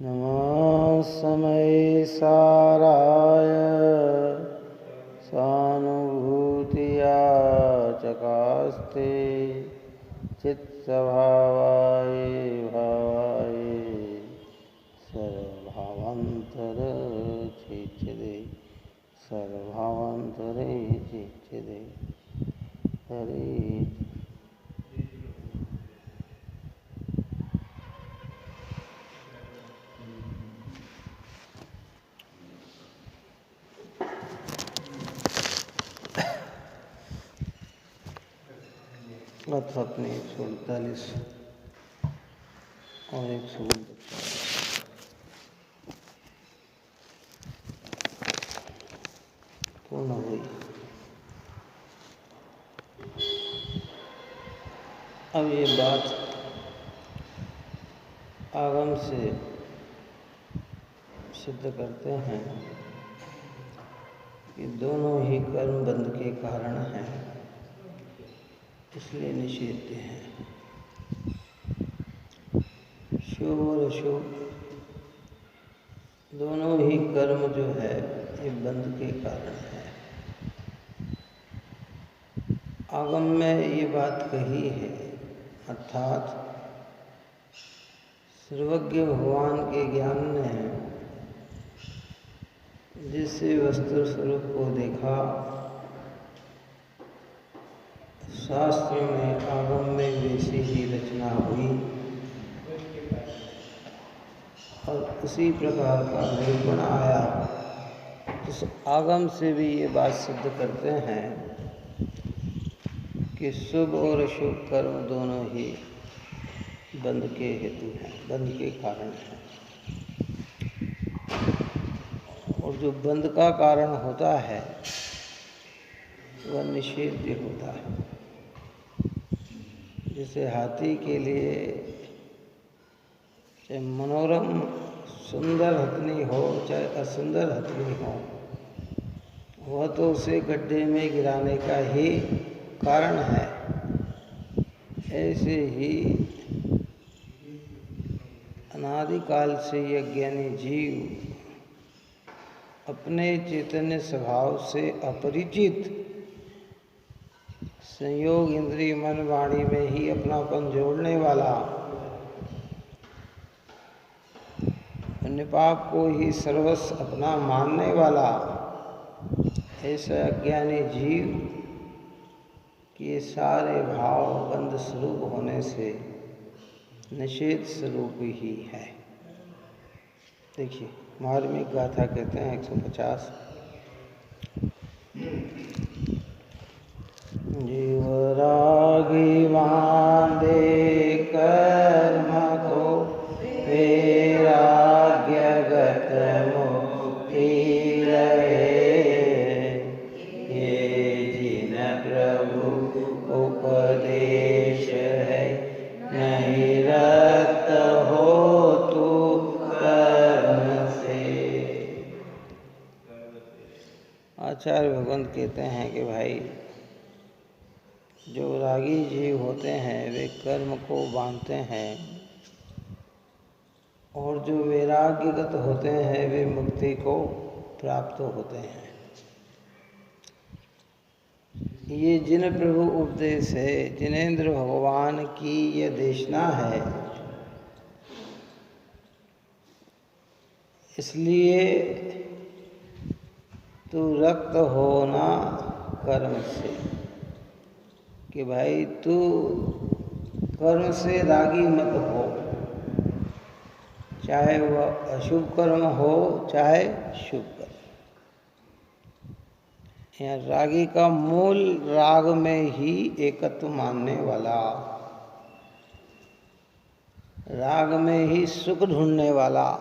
नमः समय साराय सानुभूतिया चकास्ते चित्तभावाय भावाय सर्वभावांतरे चिच्चिदे सर्वभावांतरे चिच्चिदे हरे अपने 148 और 149 पूर्ण हुई। अब ये बात आगम से सिद्ध करते हैं कि दोनों ही कर्म बंध के कारण हैं, इसलिए निषेध हैं। शुभ और अशुभ दोनों ही कर्म जो है ये बंध के कारण है। आगम में ये बात कही है, अर्थात सर्वज्ञ भगवान के ज्ञान ने जिससे वस्तु स्वरूप को देखा, शास्त्र में आगम में वैसी ही रचना हुई और उसी प्रकार का निरूपण आया। इस आगम से भी ये बात सिद्ध करते हैं कि शुभ और अशुभ कर्म दोनों ही बंध के हेतु हैं, बंध के कारण हैं। और जो बंध का कारण होता है वह निषेध्य होता है। जैसे हाथी के लिए चाहे मनोरम सुंदर हथनी हो चाहे असुंदर हथनी हो, वह तो उसे गड्ढे में गिराने का ही कारण है। ऐसे ही अनादिकाल से ये ज्ञानी जीव अपने चैतन्य स्वभाव से अपरिचित संयोग इंद्रिय मन वाणी में ही अपनापन जोड़ने वाला, निपाप को ही सर्वस्व अपना मानने वाला ऐसा अज्ञानी जीव के सारे भाव बंध स्वरूप होने से निषेध स्वरूप ही है। देखिए मार्मिक गाथा कहते हैं 150। जीवरागी बांधे कर्म को वैराग्यगत मुक्ति रहे, ये जिन प्रभु उपदेश है नहीं रत हो तू कर्म से। आचार्य भगवंत कहते हैं कि भाई जो रागी जीव होते हैं वे कर्म को बांधते हैं, और जो वैराग्यगत होते हैं वे मुक्ति को प्राप्त होते हैं। ये जिन प्रभु उपदेश है, जिनेंद्र भगवान की ये देशना है। इसलिए तू रक्त होना कर्म से, कि भाई तू कर्म से रागी मत हो, चाहे वह अशुभ कर्म हो चाहे शुभ कर्म। यहाँ रागी का मूल राग में ही एकत्व मानने वाला, राग में ही सुख ढूंढने वाला,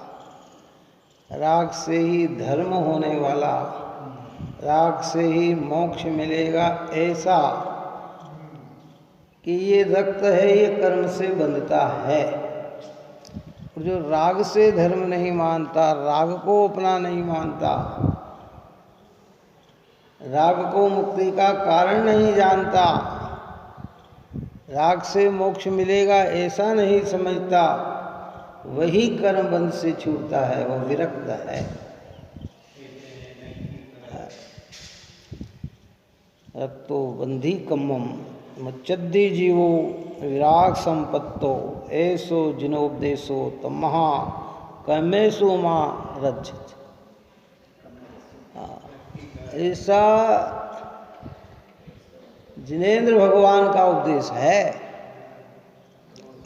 राग से ही धर्म होने वाला, राग से ही मोक्ष मिलेगा, ऐसा कि ये रक्त है, ये कर्म से बंधता है। और जो राग से धर्म नहीं मानता, राग को अपना नहीं मानता, राग को मुक्ति का कारण नहीं जानता, राग से मोक्ष मिलेगा ऐसा नहीं समझता, वही कर्म बंध से छूटता है, वह विरक्त है। रक्तो बंधी कम्मम मुच्चद्दी जीवो विराग संपत्तो ऐसो जिनोपदेशो तमहा कर्मेशु मां रज्जित। ऐसा जिनेंद्र भगवान का उपदेश है।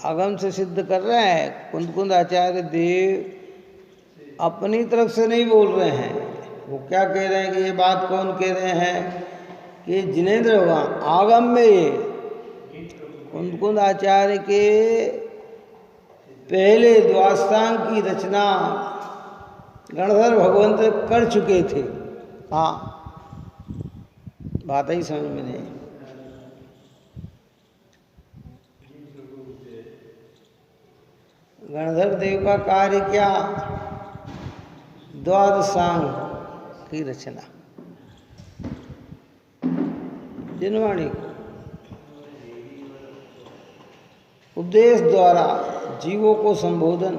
आगम से सिद्ध कर रहे हैं। कुंद आचार्य देव अपनी तरफ से नहीं बोल रहे हैं। वो क्या कह रहे हैं कि ये बात कौन कह रहे हैं कि जिनेंद्र भगवान आगम में कुंद आचार्य के पहले द्वादशांग की रचना गणधर भगवंत कर चुके थे। हाँ, बात ही समझ में नहीं। गणधर देव का कार्य क्या? द्वादशांग की रचना, जिनवाणी उपदेश द्वारा जीवों को संबोधन,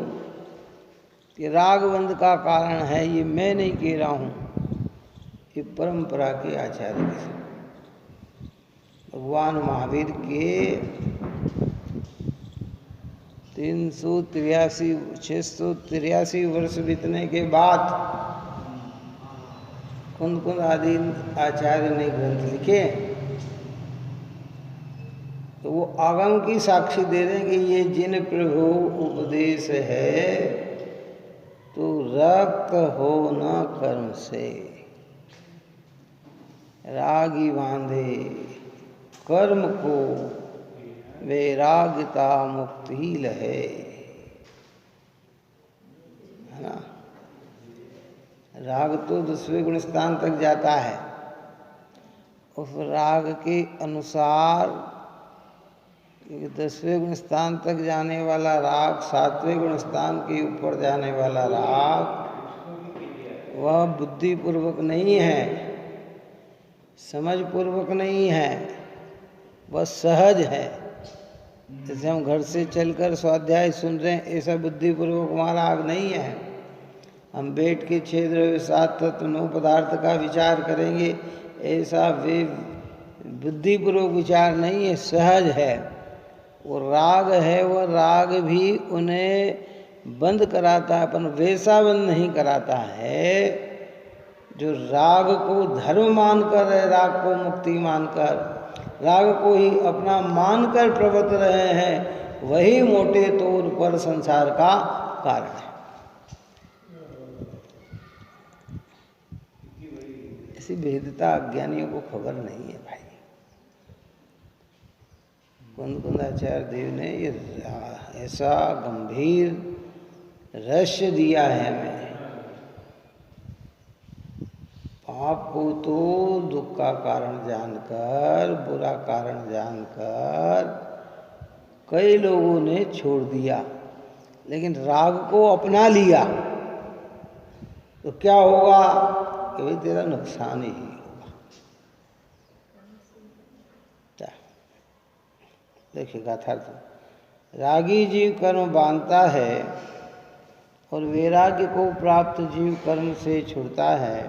कि रागबंध का कारण है, ये मैं नहीं कह रहा हूँ, ये परंपरा के आचार्य के भगवान महावीर के 683 वर्ष बीतने के बाद कुंद आदि आचार्य ने ग्रंथ लिखे, तो वो आगम की साक्षी दे रहे हैं कि ये जिन प्रभु उपदेश है, तो रक्त हो न कर्म से, रागी बांधे कर्म को, वैराग्यता मुक्ति लहे, है ना। राग तो 10वें गुण स्थान तक जाता है। उस राग के अनुसार 10वें गुण स्थान तक जाने वाला राग, 7वें गुण स्थान के ऊपर जाने वाला राग, वह बुद्धिपूर्वक नहीं है, समझपूर्वक नहीं है, वह सहज है। जैसे हम घर से चलकर स्वाध्याय सुन रहे हैं, ऐसा बुद्धिपूर्वक वहाँ राग नहीं है। हम बैठ के 6 द्रव्य 7 तत्व 9 पदार्थ का विचार करेंगे, ऐसा वे बुद्धिपूर्वक विचार नहीं है, सहज है। वो राग है, वह राग भी उन्हें बंद कराता है, अपन वैसा बंद नहीं कराता है जो राग को धर्म मानकर, राग को मुक्ति मानकर, राग को ही अपना मानकर प्रवृत्त रहे हैं, वही मोटे तौर पर संसार का कारण है। ऐसी भेदता अज्ञानियों को खबर नहीं है भाई। कुंदाचार्य देव ने ये ऐसा गंभीर रहस्य दिया है हमें। पाप को तो दुख का कारण जानकर, बुरा कारण जानकर कई लोगों ने छोड़ दिया, लेकिन राग को अपना लिया तो क्या होगा कि भाई तेरा नुकसान ही होगा। देखिए गाथार्थ। रागी जीव कर्म बांधता है और वैराग्य को प्राप्त जीव कर्म से छुड़ता है,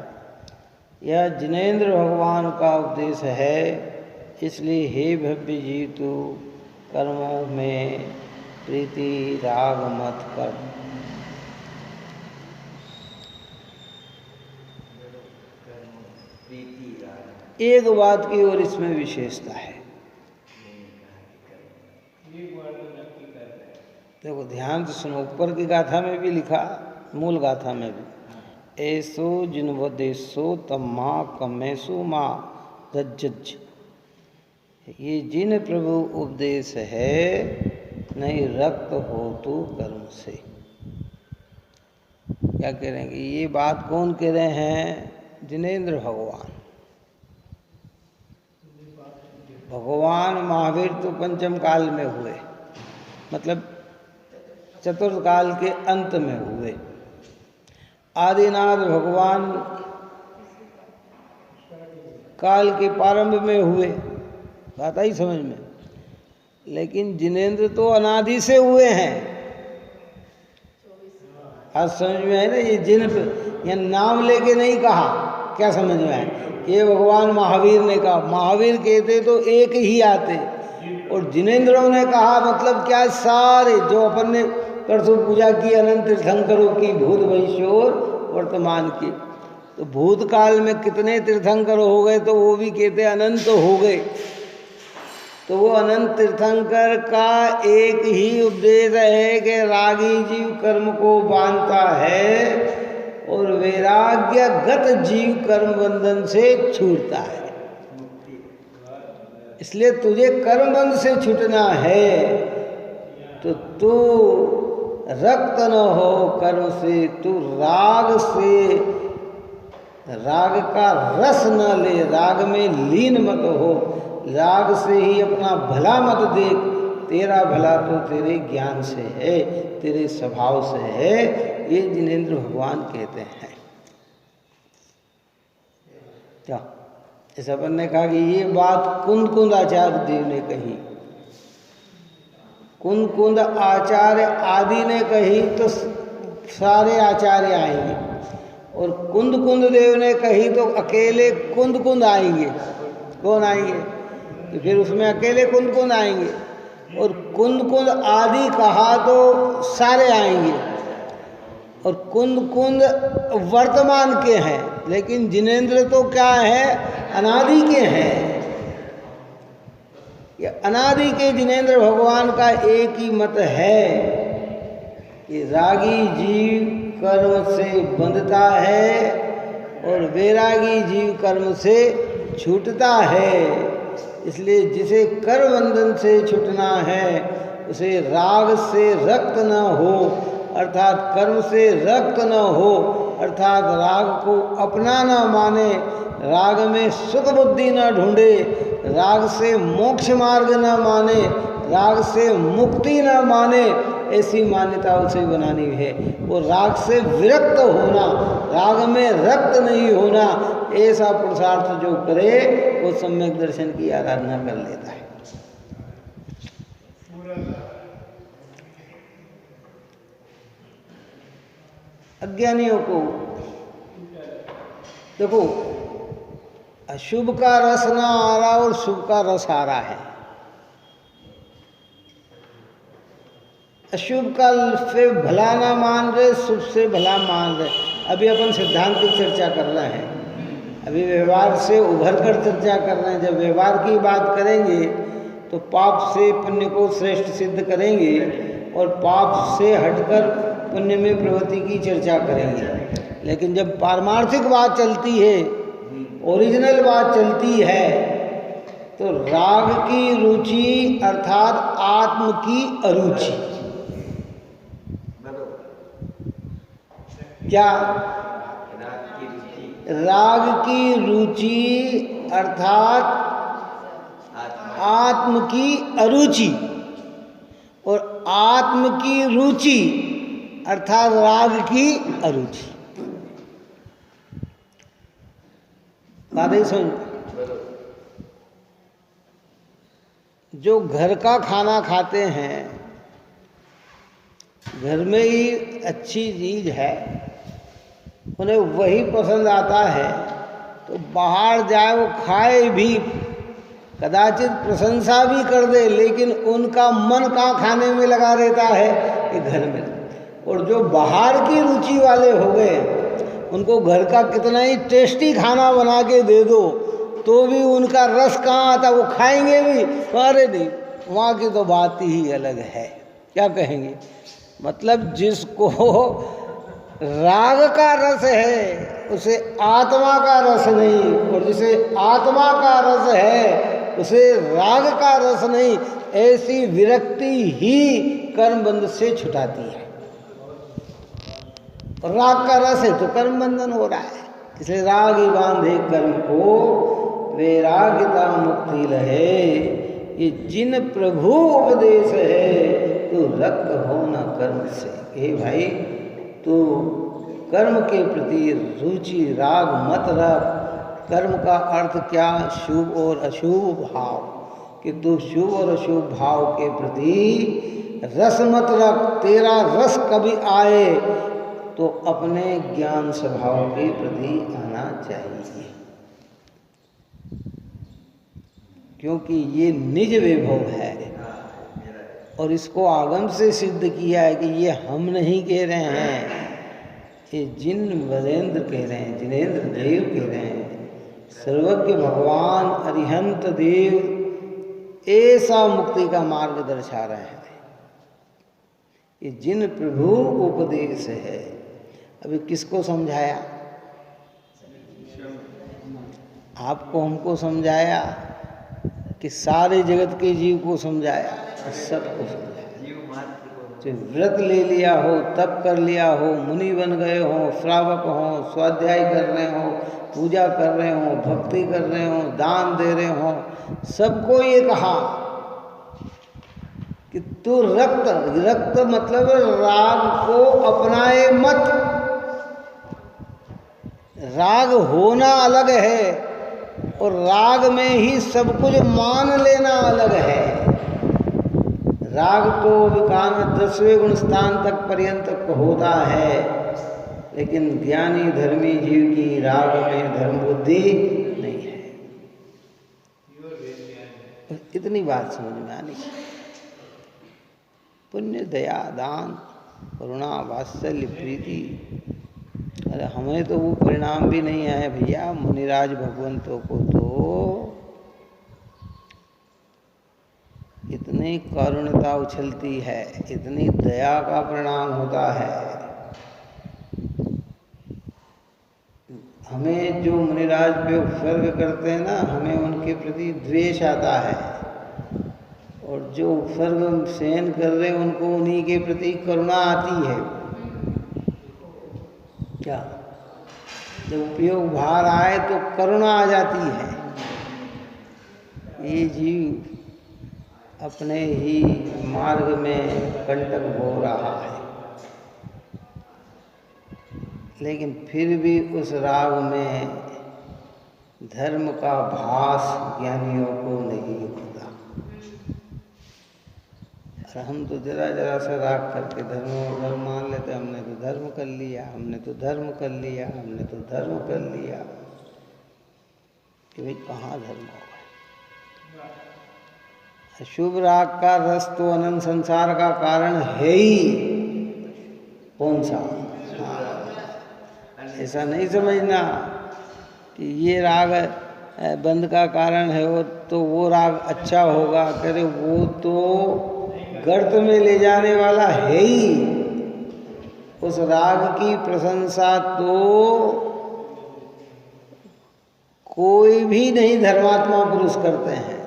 यह जिनेंद्र भगवान का उपदेश है। इसलिए हे भव्य जीव, तू कर्मों में प्रीति राग मत कर। एक बात की और इसमें विशेषता है, देखो ध्यान से सुनो। ऊपर की गाथा में भी लिखा, मूल गाथा में भी, ऐसो जिनवदेशो तम्मा कमेसु माँ रज्जज। ये जिन प्रभु उपदेश है, नहीं रक्त हो तू कर्म से। क्या कह रहे हैं कि ये बात कौन कह रहे हैं? जिनेंद्र भगवान। भगवान महावीर तो पंचम काल में हुए, मतलब चतुर्थ काल के अंत में हुए। आदिनाथ भगवान काल के प्रारंभ में हुए, बात आई समझ में। लेकिन जिनेंद्र तो अनादि से हुए हैं। आज समझ में है ना? ये जिन ये नाम लेके नहीं कहा, क्या समझ में आए? ये भगवान महावीर ने कहा, महावीर कहते तो एक ही आते, और जिनेंद्रों ने कहा मतलब क्या? सारे जो अपन ने परसों पूजा की अनंत तीर्थंकरों की, भूत भविष्य और वर्तमान की, तो भूतकाल में कितने तीर्थंकर हो गए, तो वो भी कहते अनंत हो गए। तो वो अनंत तीर्थंकर का एक ही उपदेश है कि रागी जीव कर्म को बांधता है और वैराग्यगत जीव कर्म बंधन से छूटता है। इसलिए तुझे कर्म बंध से छूटना है तो तू रक्त न हो कर्म से, तू राग से, राग का रस न ले, राग में लीन मत हो, राग से ही अपना भला मत देख। तेरा भला तो तेरे ज्ञान से है, तेरे स्वभाव से है, ये जिनेंद्र भगवान कहते हैं। क्या इस अपन ने कहा कि ये बात कुंद कुंद आचार्य देव ने कही, कुंद कुंद आचार्य आदि ने कही तो सारे आचार्य आएंगे, और कुंद कुंद देव ने कही तो अकेले कुंद कुंद आएंगे। कौन आएंगे? तो फिर उसमें अकेले कुंद कुंद आएंगे, और कुंद कुंद आदि कहा तो सारे आएंगे। और कुंद कुंद वर्तमान के हैं, लेकिन जिनेंद्र तो क्या है? अनादि के हैं। ये अनादि के जिनेंद्र भगवान का एक ही मत है कि रागी जीव कर्म से बंधता है और वैरागी जीव कर्म से छूटता है। इसलिए जिसे कर्म बंधन से छूटना है उसे राग से रक्त न हो, अर्थात कर्म से रक्त न हो, अर्थात राग को अपना न माने, राग में सुख बुद्धि न ढूंढे, राग से मोक्ष मार्ग न माने, राग से मुक्ति न माने, ऐसी मान्यता उसे बनानी है। वो राग से विरक्त होना, राग में रक्त नहीं होना, ऐसा पुरुषार्थ जो करे वो सम्यक दर्शन की आराधना कर लेता है। अज्ञानियों को देखो, अशुभ का रस ना आ रहा और शुभ का रस आ रहा है। अशुभ का से भला ना मान रहे, शुभ से भला मान रहे। अभी अपन सिद्धांत की चर्चा कर रहे हैं, अभी व्यवहार से उभर कर चर्चा कर रहे हैं। जब व्यवहार की बात करेंगे तो पाप से पुण्य को श्रेष्ठ सिद्ध करेंगे, और पाप से हटकर पुण्य में प्रवृत्ति की चर्चा करेंगे। लेकिन जब पारमार्थिक बात चलती है, ओरिजिनल बात चलती है, तो राग की रुचि अर्थात आत्म की अरुचि, क्या? राग की रुचि अर्थात आत्म की अरुचि, और आत्म की रुचि अर्थात राग की अरुचि। बात ही समझ। जो घर का खाना खाते हैं, घर में ही अच्छी चीज है, उन्हें वही पसंद आता है, तो बाहर जाए वो खाए भी, कदाचित प्रशंसा भी कर दे, लेकिन उनका मन कहाँ खाने में लगा रहता है कि घर में। और जो बाहर की रुचि वाले हो गए, उनको घर का कितना ही टेस्टी खाना बना के दे दो तो भी उनका रस कहाँ आता, वो खाएंगे भी, अरे नहीं, वहाँ की तो बात ही अलग है। क्या कहेंगे? मतलब जिसको राग का रस है उसे आत्मा का रस नहीं, और जिसे आत्मा का रस है उसे राग का रस नहीं, ऐसी विरक्ति ही कर्म बंध से छुटाती है। और राग का रस है तो कर्म बंधन हो रहा है, इसलिए राग ही बांधे कर्म को, वैराग्यता मुक्ति लहे। ये जिन प्रभु उपदेश है तो रक्त हो न कर्म से। हे भाई, तो कर्म के प्रति रुचि राग मत रख। कर्म का अर्थ क्या? शुभ और अशुभ भाव, कि तू शुभ और अशुभ भाव के प्रति रस मत रख। तेरा रस कभी आए तो अपने ज्ञान स्वभाव के प्रति आना चाहिए, क्योंकि ये निज वैभव है और इसको आगम से सिद्ध किया है कि ये हम नहीं कह रहे हैं, ये जिन वरेंद्र कह रहे हैं, जिनेन्द्र देव कह रहे हैं, सर्वज्ञ भगवान अरिहंत देव ऐसा मुक्ति का मार्ग दर्शा रहे हैं। ये जिन प्रभु उपदेश है। अभी किसको समझाया? आपको, हमको समझाया कि सारे जगत के जीव को समझाया? सबको समझाया। जो व्रत ले लिया हो, तप कर लिया हो, मुनि बन गए हो, श्रावक हो, स्वाध्याय कर रहे हो, पूजा कर रहे हो, भक्ति कर रहे हो, दान दे रहे हो, सबको ये कहा कि तू रक्त मतलब राग को अपनाए मत। राग होना अलग है और राग में ही सब कुछ मान लेना अलग है। राग तो विकान 10वें गुण स्थान तक पर्यंत होता है, लेकिन ज्ञानी धर्मी जीव की राग में धर्म बुद्धि नहीं है। इतनी बात समझ में आनी। पुण्य, दया, दान, करुणा, वात्सल्य, प्रीति, अरे हमें तो वो परिणाम भी नहीं आए भैया। मुनिराज भगवंतों को तो इतनी करुणता उछलती है, इतनी दया का परिणाम होता है। हमें जो मुनिराज पे उपसर्ग करते हैं ना, हमें उनके प्रति द्वेष आता है, और जो उपसर्ग सहन कर रहे हैं उनको उन्हीं के प्रति करुणा आती है। क्या? जब उपयोग भार आए तो करुणा आ जाती है। ये जीव अपने ही मार्ग में कंटक हो रहा है, लेकिन फिर भी उस राग में धर्म का भास ज्ञानियों को नहीं होता। और हम तो जरा जरा सा राग करके धर्म मान लेते, हमने तो धर्म कर लिया, हमने तो धर्म कर लिया, हमने तो धर्म कर लिया। कि भाई कहाँ धर्म होगा? अशुभ राग का रस तो अनंत संसार का कारण है ही। कौन सा? ऐसा नहीं समझना कि ये राग बंध का कारण है वो तो वो राग अच्छा होगा। करे वो तो गर्त में ले जाने वाला है ही। उस राग की प्रशंसा तो कोई भी नहीं धर्मात्मा पुरुष करते हैं।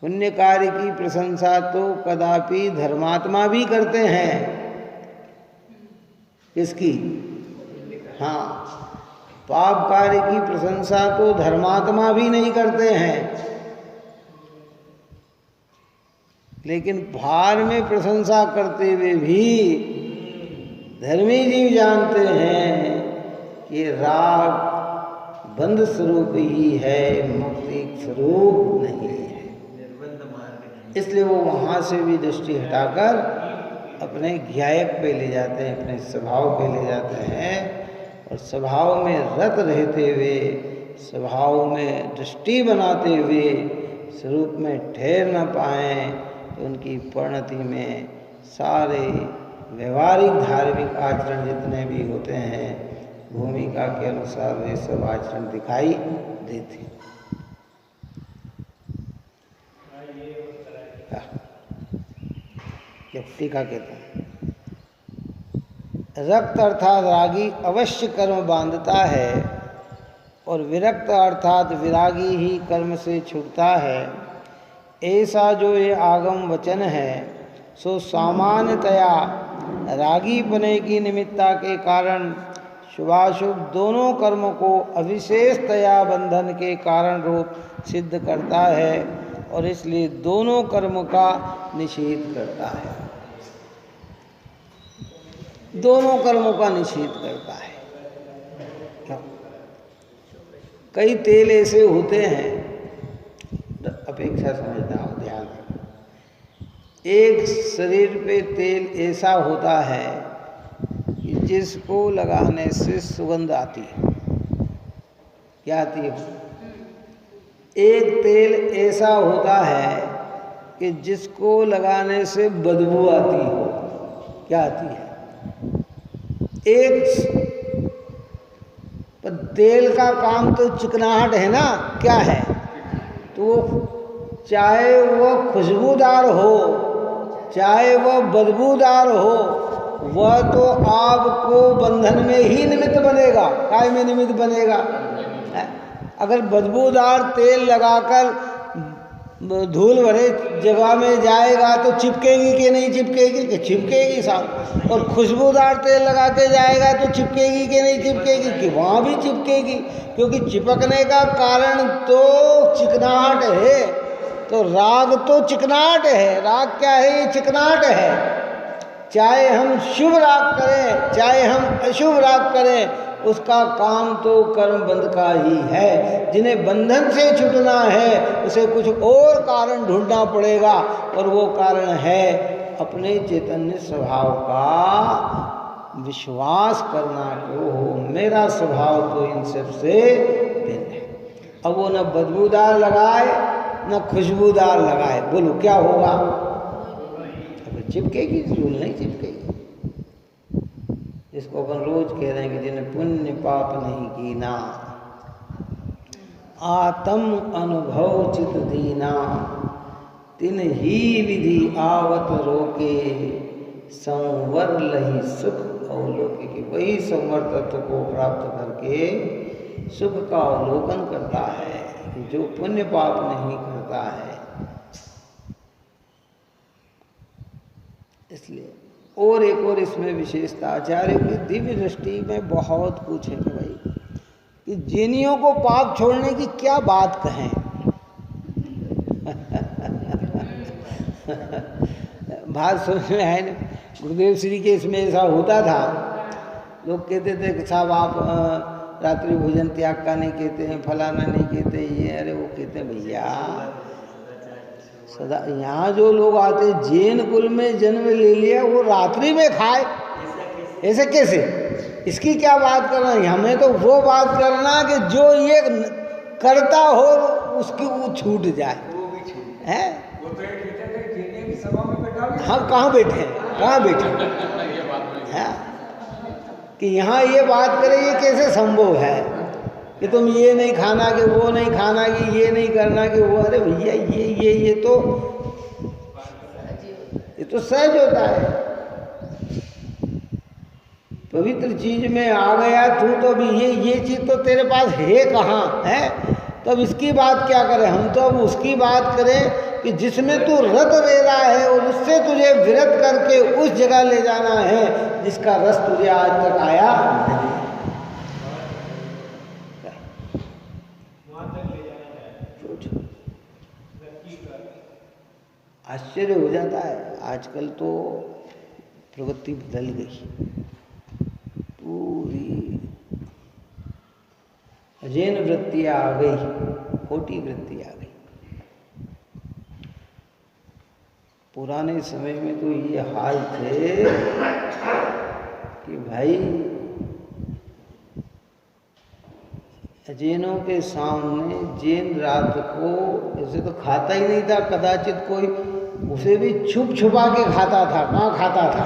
पुण्य कार्य की प्रशंसा तो कदापि धर्मात्मा भी करते हैं। किसकी? हाँ, पाप कार्य की प्रशंसा तो धर्मात्मा भी नहीं करते हैं, लेकिन भार में प्रशंसा करते हुए भी धर्मी जीव जानते हैं कि राग बंध स्वरूप ही है, मुक्ति स्वरूप नहीं है। इसलिए वो वहाँ से भी दृष्टि हटाकर अपने ज्ञायक पे ले जाते हैं, अपने स्वभाव पे ले जाते हैं और स्वभाव में रत रहते हुए, स्वभाव में दृष्टि बनाते हुए स्वरूप में ठहर न पाएं तो उनकी परिणति में सारे व्यवहारिक धार्मिक आचरण जितने भी होते हैं भूमिका के अनुसार वे सब आचरण दिखाई देते हैं। टीका कहते हैं, रक्त अर्थात रागी अवश्य कर्म बांधता है और विरक्त अर्थात विरागी ही कर्म से छूटता है। ऐसा जो ये आगम वचन है सो सामान्यतया रागी पने की निमित्ता के कारण शुभाशुभ दोनों कर्मों को अविशेषतया बंधन के कारण रूप सिद्ध करता है और इसलिए दोनों कर्म का निषेध करता है, दोनों कर्मों का निषेध करता है। कई तेल ऐसे होते हैं, अपेक्षा समझना हो, ध्यान, एक शरीर पे तेल ऐसा होता है कि जिसको लगाने से सुगंध आती है। क्या आती है? एक तेल ऐसा होता है कि जिसको लगाने से बदबू आती हो। क्या आती है? एक पर तेल का काम तो चिकनाहट है ना, क्या है? तो चाहे वह खुशबूदार हो चाहे वह बदबूदार हो, वह तो आपको बंधन में ही निमित्त बनेगा। काय में निमित्त बनेगा? अगर बदबूदार तेल लगाकर धूल भरे जगह में जाएगा तो चिपकेगी कि नहीं चिपकेगी? कि चिपकेगी साहब। और खुशबूदार तेल लगा के जाएगा तो चिपकेगी कि नहीं चिपकेगी? कि वहाँ भी चिपकेगी, क्योंकि चिपकने का कारण तो चिकनाहट है। तो राग तो चिकनाहट है। राग क्या है? ये चिकनाहट है। चाहे हम शुभ राग करें चाहे हम अशुभ राग करें, उसका काम तो कर्म बंध का ही है। जिन्हें बंधन से छूटना है उसे कुछ और कारण ढूंढना पड़ेगा, और वो कारण है अपने चैतन्य स्वभाव का विश्वास करना कि मेरा स्वभाव तो इन सब से भिन्न है। अब वो न बदबूदार लगाए न खुशबूदार लगाए, बोलो क्या होगा? अब चिपकेगी, धूल नहीं चिपकेगी। इसको अपन रोज कह रहे हैं कि जिन्हें पुण्य पाप नहीं कीना, आत्म अनुभव चित दीना, तिन ही विधि आवत रोके, संवर लही सुख अवलोके। कि वही संवर तत्व को प्राप्त करके सुख का अवलोकन करता है जो पुण्य पाप नहीं करता है। इसलिए और एक और इसमें विशेषता आचार्य की दिव्य दृष्टि में बहुत कुछ है कि भाई कि जिनियों को पाप छोड़ने की क्या बात कहें। बात समझ में है ना? गुरुदेव श्री के इसमें ऐसा होता था, लोग कहते थे कि साहब आप रात्रि भोजन त्याग का नहीं कहते हैं, फलाना नहीं कहते ये, अरे वो कहते हैं भैया सदा यहाँ जो लोग आते जैन कुल में जन्म ले लिया वो रात्रि में खाए, ऐसे कैसे? इसकी क्या बात करना? हमें तो वो बात करना कि जो ये करता हो उसकी वो छूट जाए। हैं? हम कहाँ बैठे हैं? कहाँ बैठे हैं? कि यहाँ ये बात करें, ये कैसे संभव है कि तुम ये नहीं खाना कि वो नहीं खाना कि ये नहीं करना कि वो? अरे भैया ये तो सहज होता है। पवित्र चीज में आ गया तू तो अभी ये चीज तो तेरे पास है कहाँ है? तो अब इसकी बात क्या करें हम? तो अब उसकी बात करें कि जिसमें तू रत रह रहा है और उससे तुझे विरत करके उस जगह ले जाना है जिसका रस तुझे आज तक आया नहीं। आश्चर्य हो जाता है। आजकल तो प्रवृत्ति बदल गई पूरी। अजेन वृत्तियाँ आ गई, खोटी वृत्ति आ गई। पुराने समय में तो ये हाल थे कि भाई अजैनों के सामने जैन रात को ऐसे तो खाता ही नहीं था, कदाचित कोई उसे भी छुप छुपा के खाता था। कहाँ खाता था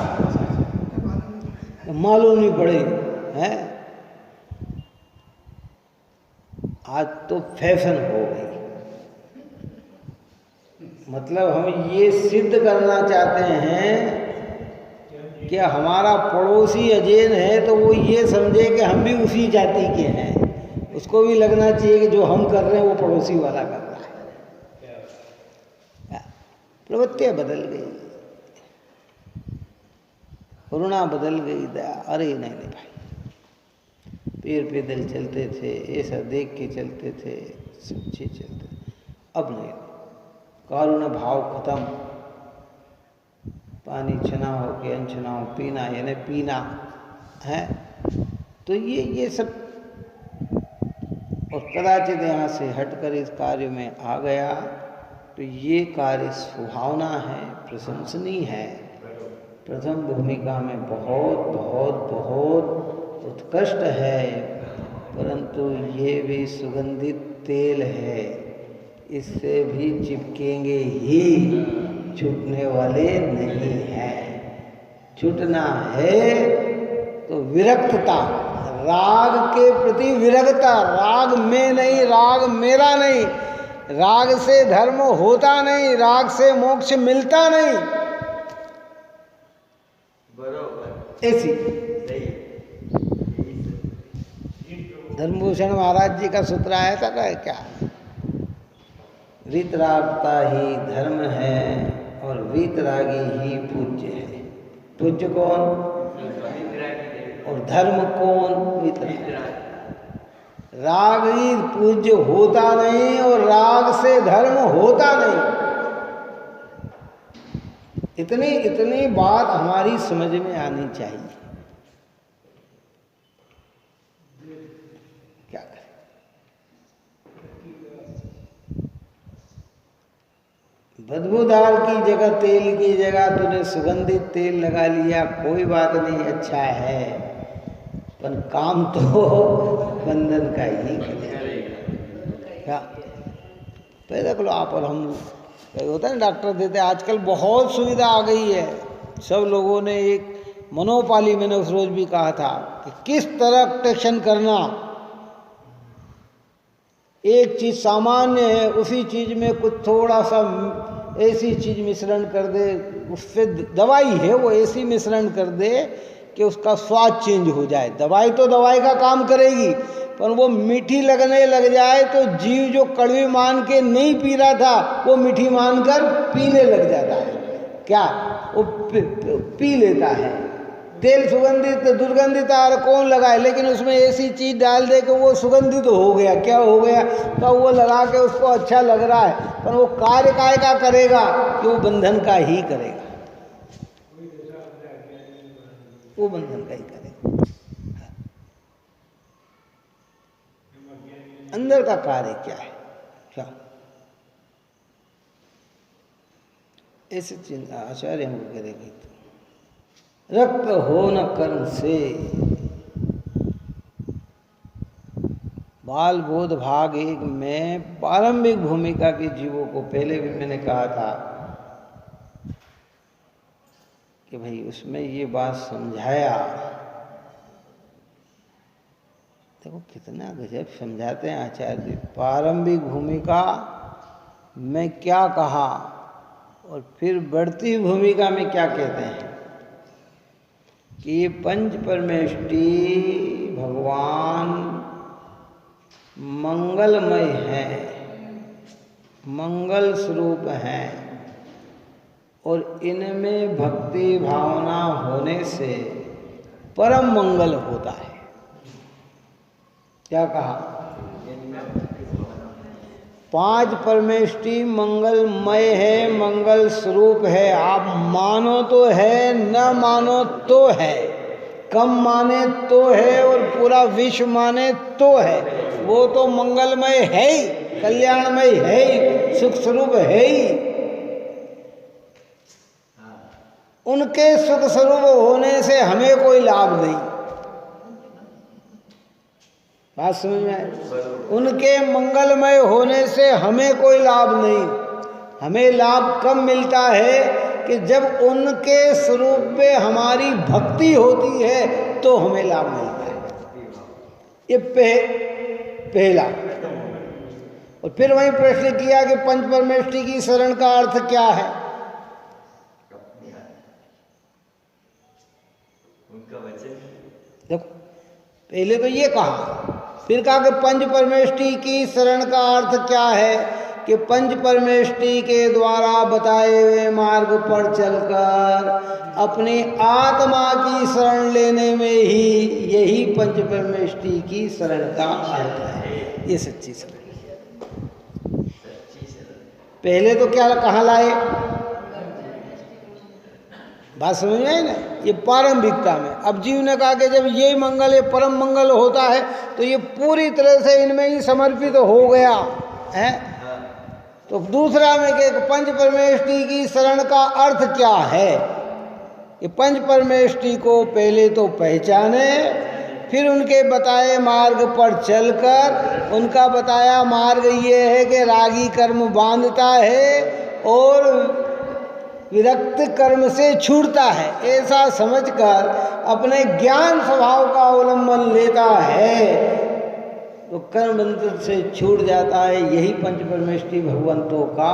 मालूम नहीं पड़ेगी है। आज तो फैशन हो गई। मतलब हम ये सिद्ध करना चाहते हैं कि हमारा पड़ोसी अजैन है तो वो ये समझे कि हम भी उसी जाति के हैं। उसको भी लगना चाहिए कि जो हम कर रहे हैं वो पड़ोसी वाला कर रहा है। प्रवृत्तियाँ बदल गई, करुणा बदल गई, दया। अरे नहीं नहीं भाई, पैर पैदल चलते थे, ऐसा देख के चलते थे, सब चीज चलते थे। अब नहीं, करुणा भाव खत्म। पानी छना हो के अनछना हो पीना, यानी पीना है। तो ये सब, और कदाचित यहाँ से हटकर इस कार्य में आ गया तो ये कार्य सुहावना है, प्रशंसनीय है। प्रथम भूमिका में बहुत बहुत बहुत उत्कृष्ट है, परंतु ये भी सुगंधित तेल है, इससे भी चिपकेंगे ही, छूटने वाले नहीं हैं। छूटना है तो विरक्तता, राग के प्रति विरक्तता। राग में नहीं, राग मेरा नहीं, राग से धर्म होता नहीं, राग से मोक्ष मिलता नहीं। बरोबर ऐसी धर्मभूषण महाराज जी का सूत्र आया था क्या? वीतरागता ही धर्म है और वीतरागी ही पूज्य है। पूज्य कौन और धर्म कौन? वीतरागी। राग ही पूज्य होता नहीं और राग से धर्म होता नहीं। इतनी बात हमारी समझ में आनी चाहिए। क्या करें? बदबूदार की जगह, तेल की जगह तूने सुगंधित तेल लगा लिया, कोई बात नहीं, अच्छा है, पर काम तो बंधन का ही करेगा। क्या पैदा करो आप और हम, होता है ना डॉक्टर देते। आजकल बहुत सुविधा आ गई है। सब लोगों ने एक मनोपाली, मैंने उस रोज भी कहा था कि किस तरह टेक्शन करना। एक चीज सामान्य है, उसी चीज में कुछ थोड़ा सा ऐसी चीज मिश्रण कर दे, उससे दवाई है वो ऐसी मिश्रण कर दे कि उसका स्वाद चेंज हो जाए। दवाई तो दवाई का काम करेगी, पर वो मीठी लगने लग जाए तो जीव जो कड़वी मान के नहीं पी रहा था वो मीठी मानकर पीने लग जाता है। क्या वो पी लेता है। तेल सुगंधित दुर्गंधित आर कौन लगाए, लेकिन उसमें ऐसी चीज डाल दे कि वो सुगंधित हो गया। क्या हो गया? तो वो लगा के उसको अच्छा लग रहा है, पर वो कार्य काय का करेगा कि वो बंधन का ही करेगा, वो बंधन का ही करेगा। अंदर का कार्य क्या है? क्या ऐसी चिंता आचार्य हमको करेगी। रक्त हो न कर्म से, बाल बोध भाग 1 में प्रारंभिक भूमिका के जीवों को पहले भी मैंने कहा था कि भाई उसमें ये बात समझाया। देखो कितना गजब समझाते हैं आचार्य जी। प्रारंभिक भूमिका में क्या कहा और फिर बढ़ती भूमिका में क्या कहते हैं कि ये पंच परमेष्टि भगवान मंगलमय हैं, मंगल स्वरूप हैं, और इनमें भक्ति भावना होने से परम मंगल होता है। क्या कहा? 5 परमेष्टि मंगलमय है, मंगल स्वरूप है। आप मानो तो है, न मानो तो है, कम माने तो है और पूरा विश्व माने तो है। वो तो मंगलमय है ही, कल्याणमय है ही, सुख स्वरूप है ही। उनके सुख स्वरूप होने से हमें कोई लाभ नहीं। बात समझ में आए? उनके मंगलमय होने से हमें कोई लाभ नहीं। हमें लाभ कब मिलता है कि जब उनके स्वरूप पे हमारी भक्ति होती है तो हमें लाभ मिलता है। ये पहला। और फिर वही प्रश्न किया कि पंच परमेष्टि की शरण का अर्थ क्या है? देखो, पहले तो ये कहा, फिर कहा कि पंच परमेष्टि की शरण का अर्थ क्या है कि पंच परमेष्टि के द्वारा बताए हुए मार्ग पर चलकर अपनी आत्मा की शरण लेने में ही यही पंच परमेष्टि की शरण का अर्थ है। ये सच्ची शरण। पहले तो क्या कहाँ लाए? बात समझ में आई ना? ये प्रारंभिकता में। अब जीव ने कहा कि जब ये मंगल, ये परम मंगल होता है तो ये पूरी तरह से इनमें ही समर्पित हो गया है। तो दूसरा में कि पंच परमेष्टि की शरण का अर्थ क्या है? ये पंच परमेष्टि को पहले तो पहचाने, फिर उनके बताए मार्ग पर चलकर, उनका बताया मार्ग ये है कि रागी कर्म बांधता है और विरक्त कर्म से छूटता है, ऐसा समझकर अपने ज्ञान स्वभाव का अवलंबन लेता है तो कर्म बंधन से छूट जाता है। यही पंच परमेष्टि भगवंतों का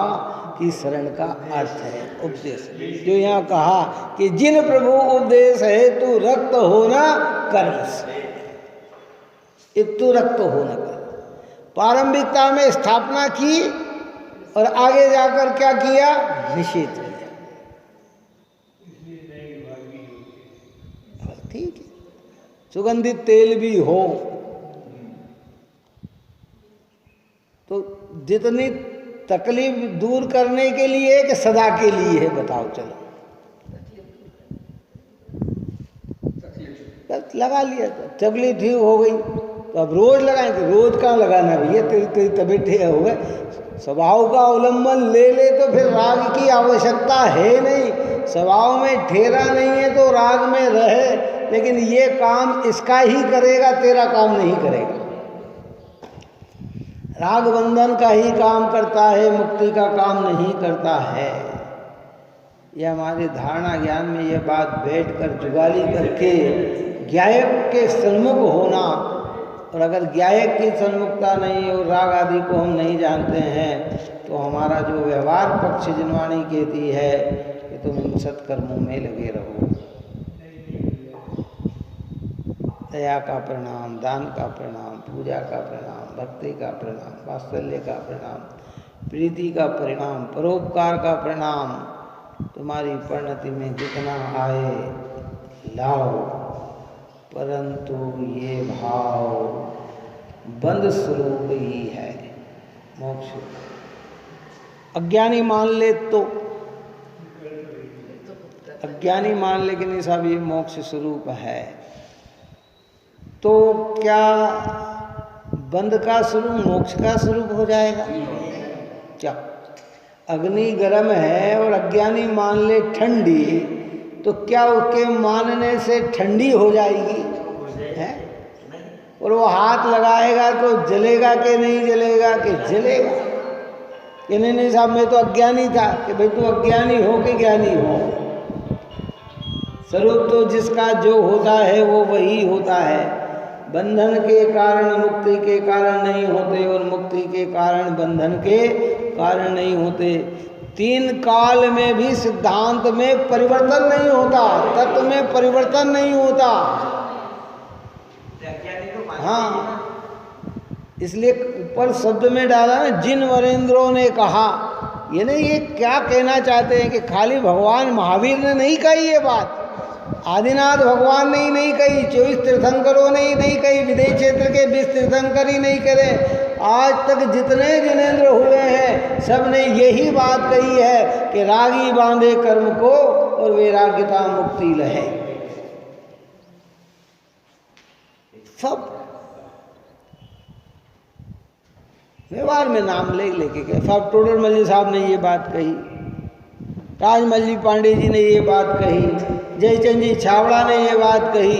की शरण का अर्थ है, उपदेश। जो यहाँ कहा कि जिन प्रभु उपदेश है तू रक्त होना कर्म से, इतु रक्त होना कर्म। प्रारंभिकता में स्थापना की और आगे जाकर क्या किया? निषेध किया। ठीक है, सुगंधित तेल भी हो तो जितनी तकलीफ दूर करने के लिए कि सदा के लिए है? बताओ। चलो लगा लिया, तकलीफ ठीक हो गई तो अब रोज लगाएंगे? रोज कहाँ लगाना भैया, तेरी तबीयत ठीक हो गई। स्वभाव का अवलंबन ले ले तो फिर राग की आवश्यकता है नहीं। स्वभाव में ठेरा नहीं है तो राग में रहे, लेकिन ये काम इसका ही करेगा, तेरा काम नहीं करेगा। राग बंधन का ही काम करता है, मुक्ति का काम नहीं करता है। यह हमारे धारणा ज्ञान में यह बात बैठकर जुगाली करके ज्ञायक के सन्मुख होना, और अगर ज्ञायक की सन्मुखता नहीं और राग आदि को हम नहीं जानते हैं तो हमारा जो व्यवहार पक्ष जिनवाणी कहती है कि तुम इन सत्कर्मों में लगे रहो। दया का प्रणाम, दान का प्रणाम, पूजा का प्रणाम, भक्ति का प्रणाम, वात्सल्य का प्रणाम, प्रीति का परिणाम, परोपकार का प्रणाम। तुम्हारी परिणति में जितना आए लाओ, परंतु ये भाव बंद स्वरूप ही है, मोक्ष। अज्ञानी मान ले तो, अज्ञानी मान ले कि नहीं साहब ये मोक्ष स्वरूप है, तो क्या बंद का स्वरूप मोक्ष का स्वरूप हो जाएगा क्या? अग्नि गर्म है और अज्ञानी मान ले ठंडी, तो क्या उसके मानने से ठंडी हो जाएगी? है? और वो हाथ लगाएगा तो जलेगा कि नहीं जलेगा? कि जलेगा। कि नहीं साहब मैं तो अज्ञानी था। कि भाई तू अज्ञानी हो कि ज्ञानी हो? स्वरूप तो जिसका जो होता है वो वही होता है। बंधन के कारण मुक्ति के कारण नहीं होते और मुक्ति के कारण बंधन के कारण नहीं होते। तीन काल में भी सिद्धांत में परिवर्तन नहीं होता, तत्व में परिवर्तन नहीं होता। हाँ, इसलिए ऊपर शब्द में डाला ना, जिन वरेंद्रों ने कहा। ये नहीं, ये क्या कहना चाहते हैं कि खाली भगवान महावीर ने नहीं कही ये बात, आदिनाथ भगवान ने ही नहीं कही, 24 तीर्थंकरों ने ही नहीं कही, विदेश क्षेत्र के 20 तीर्थंकर ही नहीं करे। आज तक जितने जिनेंद्र हुए हैं सब ने यही बात कही है कि रागी बांधे कर्म को और वैराग्यता मुक्ति लहे। सब व्यवहार में नाम लेके गए। साहब टोडरमल जी साहब ने ये बात कही, राजमल जी पांडे जी ने ये बात कही, जयचंद जी छावड़ा ने ये बात कही,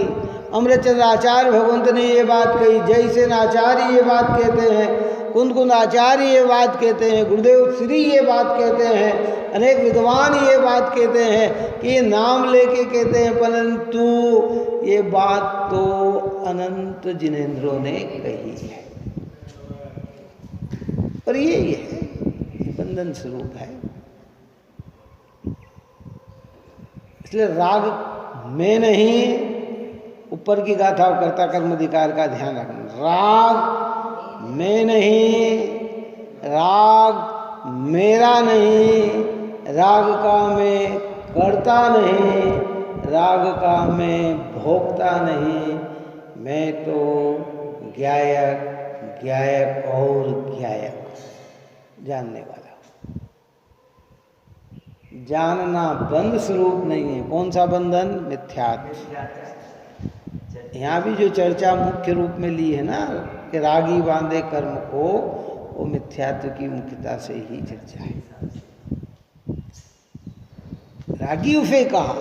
अमृतचंद्र आचार्य भगवंत ने ये बात कही, जयसेन आचार्य ये बात कहते हैं, कुंद आचार्य ये बात कहते हैं, गुरुदेव श्री ये बात कहते हैं, अनेक विद्वान ये बात कहते हैं कि ये नाम लेके कहते हैं, परंतु ये बात तो अनंत जिनेंद्रों ने कही है। और ये है, ये बंधन स्वरूप है। इसलिए राग में नहीं, ऊपर की गाथा और कर्ता कर्म अधिकार का ध्यान रखना। राग में नहीं, राग मेरा नहीं, राग का मैं करता नहीं, राग का मैं भोगता नहीं, मैं तो ज्ञायक, ज्ञायक और ज्ञायक, जानने वाला। जानना बंध स्वरूप नहीं है। कौन सा बंधन? मिथ्यात्व। यहाँ भी जो चर्चा मुख्य रूप में ली है ना कि रागी बांधे कर्म को, वो मिथ्यात्व की मुख्यता से ही चर्चा है। रागी उसे कहा,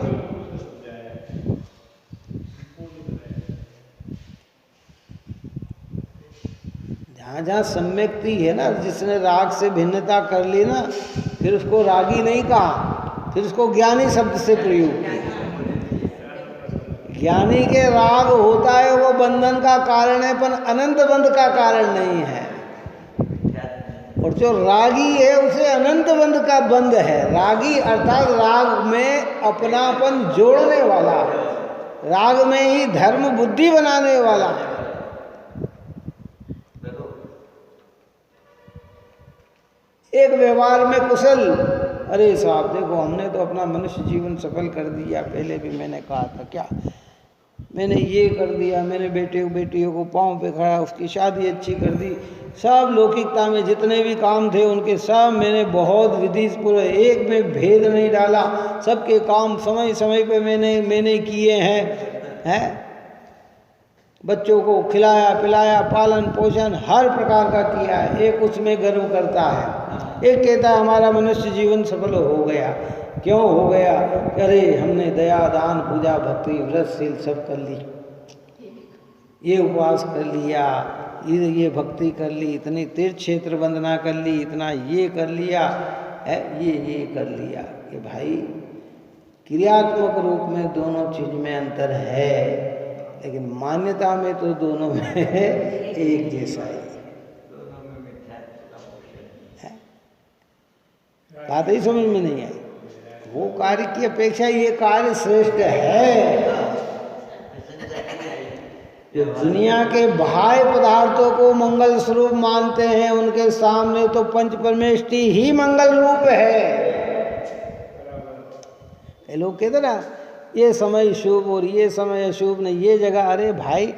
जहाँ जहाँ सम्यक्ति है ना, जिसने राग से भिन्नता कर ली ना, फिर उसको रागी नहीं कहा, फिर उसको ज्ञानी शब्द से प्रयोग किया। ज्ञानी के राग होता है वो बंधन का कारण है, पर अनंत बंध का कारण नहीं है। और जो रागी है उसे अनंत बंध का बंध है। रागी अर्थात राग में अपनापन जोड़ने वाला, राग में ही धर्म बुद्धि बनाने वाला। एक व्यवहार में कुशल, अरे साहब देखो हमने तो अपना मनुष्य जीवन सफल कर दिया, पहले भी मैंने कहा था, क्या मैंने ये कर दिया, मैंने बेटियों को पाँव पे खड़ा, उसकी शादी अच्छी कर दी, सब लौकिकता में जितने भी काम थे उनके सब मैंने बहुत विधि पूरे, एक में भेद नहीं डाला, सबके काम समय समय पे मैंने किए हैं। बच्चों को खिलाया पिलाया, पालन पोषण हर प्रकार का किया है। एक उसमें गर्व करता है, एक कहता है हमारा मनुष्य जीवन सफल हो गया। क्यों हो गया? अरे हमने दया दान पूजा भक्ति व्रतशील सब कर ली, ये उपवास कर लिया, ये भक्ति कर ली, इतनी तीर्थ क्षेत्र वंदना कर ली, इतना ये कर लिया है, ये कर लिया। कि भाई क्रियात्मक रूप में दोनों चीज में अंतर है, लेकिन मान्यता में तो दोनों में एक जैसा ही है। बात ही समझ में नहीं आई। वो कार्य की अपेक्षा ये कार्य श्रेष्ठ है। जो दुनिया के बाह्य पदार्थों को मंगल स्वरूप मानते हैं, उनके सामने तो पंच परमेष्टि ही मंगल रूप है। ये लोग कहते ना ये समय शुभ और ये समय अशुभ नहीं, ये जगह, अरे भाई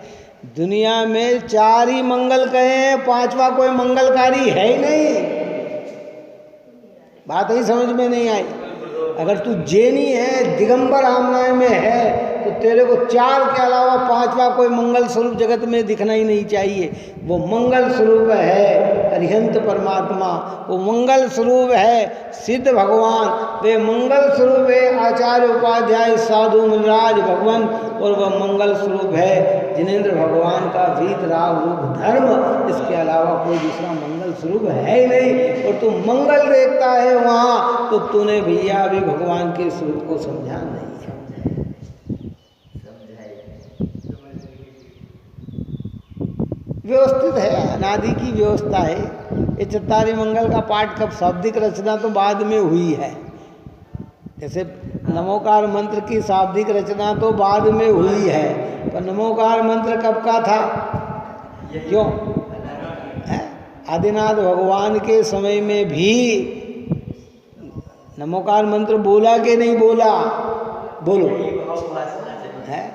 दुनिया में 4 ही मंगल कहे हैं, 5वां कोई मंगलकारी है ही नहीं। बात ही समझ में नहीं आई। अगर तू जैनी है, दिगंबर आमनाय में है, तो तेरे को 4 के अलावा 5वां कोई मंगल स्वरूप जगत में दिखना ही नहीं चाहिए। वो मंगल स्वरूप है अरिहंत परमात्मा, वो मंगल स्वरूप है सिद्ध भगवान, वे मंगल स्वरूप है आचार्य उपाध्याय साधु मुनिराज भगवान, और वह मंगल स्वरूप है जिनेंद्र भगवान का वीत राग रूप धर्म। इसके अलावा कोई दूसरा मंगल स्वरूप है ही नहीं। और तू मंगल देखता है वहाँ, तो तूने भैया अभी भगवान के स्वरूप को समझा नहीं है। व्यवस्थित है, अनादि की व्यवस्था है। ये चत्तारी मंगल का पाठ कब, शाब्दिक रचना तो बाद में हुई है। जैसे नमोकार मंत्र की शाब्दिक रचना तो बाद में हुई है, पर नमोकार मंत्र कब का था? क्यों? आदिनाथ भगवान के समय में भी नमोकार मंत्र बोला कि नहीं बोला? बोलो। है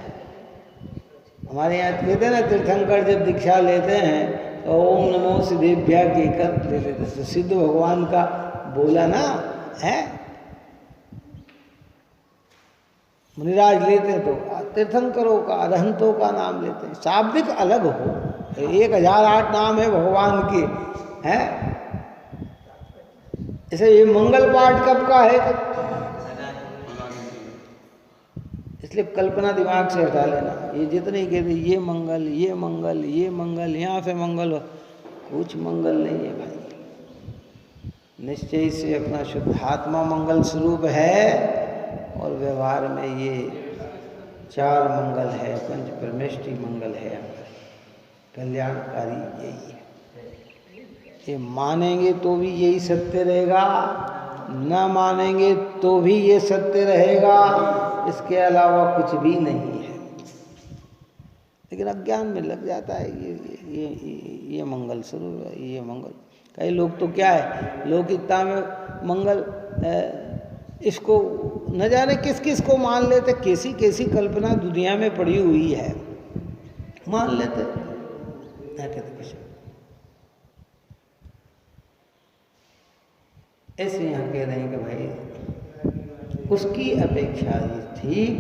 हमारे यहाँ कहते हैं ना, तीर्थंकर जब दीक्षा लेते हैं तो ओम नमो सिद्धेभ्या कहकर ले लेते, तो सिद्ध भगवान का बोला ना है। मुनिराज लेते तो तीर्थंकरों का, अरहंतों का नाम लेते हैं। शाब्दिक अलग हो, 1008 नाम है भगवान के, है। इसे ये मंगल पाठ कब का है? इसलिए कल्पना दिमाग से हटा लेना। ये जितने कहते ये मंगल, ये मंगल, ये मंगल, यहाँ से मंगल, कुछ मंगल नहीं है भाई। निश्चय से अपना शुद्धात्मा मंगल स्वरूप है और व्यवहार में ये 4 मंगल है, पंच परमेष्टि मंगल है, कल्याणकारी यही है। ये मानेंगे तो भी यही सत्य रहेगा, न मानेंगे तो भी ये सत्य रहेगा, इसके अलावा कुछ भी नहीं है। लेकिन अज्ञान में लग जाता है ये मंगल स्वरूप है, ये मंगल। कई लोग तो क्या है, लौकिकता में मंगल इसको न जाने किस किस को मान लेते, कैसी कैसी कल्पना दुनिया में पड़ी हुई है, मान लेते। क्या कहते कुछ ऐसे यहाँ कह रहे हैं कि भाई उसकी अपेक्षा ये ठीक,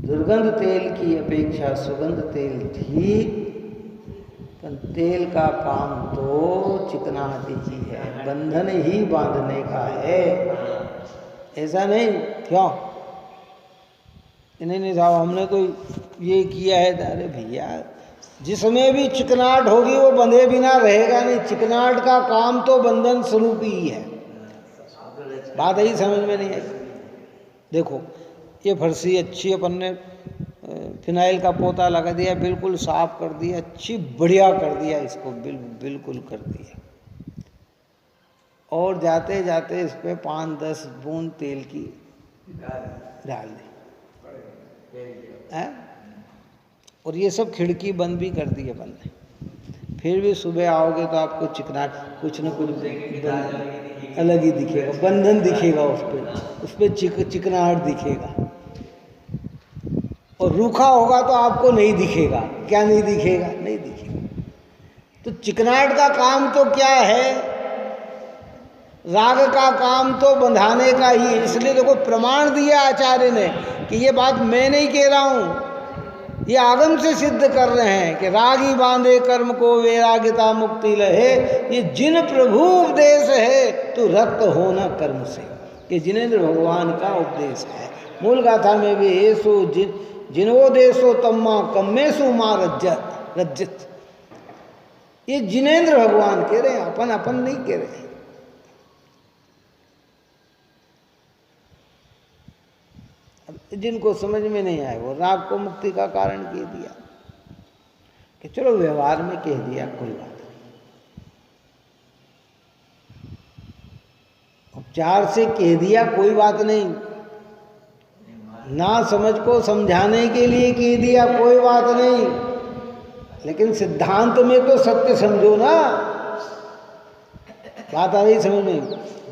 दुर्गंध तेल की अपेक्षा सुगंध तेल ठीक, पर तेल का काम तो चिकनाहटी ही है, बंधन ही बांधने का है। ऐसा नहीं क्यों नहीं साहब हमने तो ये किया है। अरे भैया, जिसमें भी चिकनाहट होगी वो बंधे बिना रहेगा नहीं। चिकनाहट का काम तो बंधन स्वरूप ही है। बात यही समझ में नहीं आई। देखो ये फर्शी अच्छी, अपन ने फिनाइल का पोता लगा दिया, बिल्कुल साफ कर दिया, अच्छी बढ़िया कर दिया, इसको बिल्कुल कर दिया, और जाते जाते इस पे 5-10 बूंद तेल की डाल दी है, और ये सब खिड़की बंद भी कर दी अपन ने। फिर भी सुबह आओगे तो आपको चिकना कुछ न कुछ अलग ही दिखेगा, बंधन दिखेगा, उस पर चिकनाहट दिखेगा। और रूखा होगा तो आपको नहीं दिखेगा। क्या नहीं दिखेगा? नहीं दिखेगा। तो चिकनाहट का काम तो क्या है? राग का काम तो बंधाने का ही है। इसलिए देखो प्रमाण दिया आचार्य ने कि ये बात मैं नहीं कह रहा हूँ, ये आगम से सिद्ध कर रहे हैं कि रागी बांधे कर्म को वैराग्यता मुक्ति लहे। ये जिन प्रभु उपदेश है तो रक्त होना कर्म से, ये जिनेंद्र भगवान का उपदेश है। मूल गाथा में भी ऐसो जिनो देशो तम्मा कम्मेसु माँ रज्जत, ये जिनेंद्र भगवान कह रहे हैं, अपन नहीं कह रहे हैं। अब जिनको समझ में नहीं आए वो राग को मुक्ति का कारण कह दिया कि चलो व्यवहार में कह दिया, कोई बात नहीं, उपचार से कह दिया, कोई बात नहीं, ना समझ को समझाने के लिए कह दिया, कोई बात नहीं, लेकिन सिद्धांत में तो सत्य समझो ना। बात आ रही समझ में?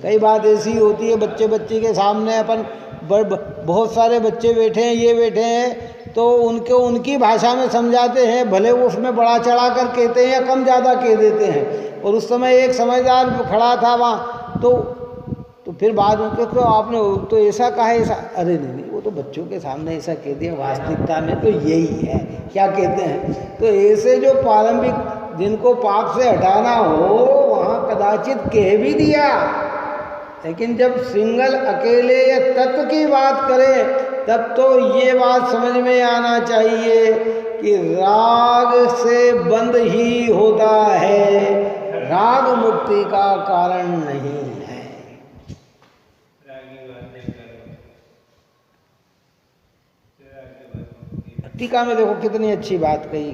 कई बात ऐसी होती है, बच्चे के सामने अपन बहुत सारे बच्चे बैठे हैं, ये बैठे हैं, तो उनको उनकी भाषा में समझाते हैं, भले वो उसमें बड़ा चढ़ा कर कहते हैं या कम ज़्यादा कह देते हैं। और उस समय एक समझदार खड़ा था वहाँ, तो फिर बाद में तो आपने तो ऐसा कहा है, ऐसा, अरे नहीं, वो तो बच्चों के सामने ऐसा कह दिया, वास्तविकता में तो यही है। क्या कहते हैं? तो ऐसे जो प्रारंभिक जिनको पाप से हटाना हो वहाँ कदाचित कह भी दिया, लेकिन जब सिंगल अकेले या तत्व की बात करें तब तो ये बात समझ में आना चाहिए कि राग से बंद ही होता है, राग मुक्ति का कारण नहीं है। टीका में देखो कितनी अच्छी बात कही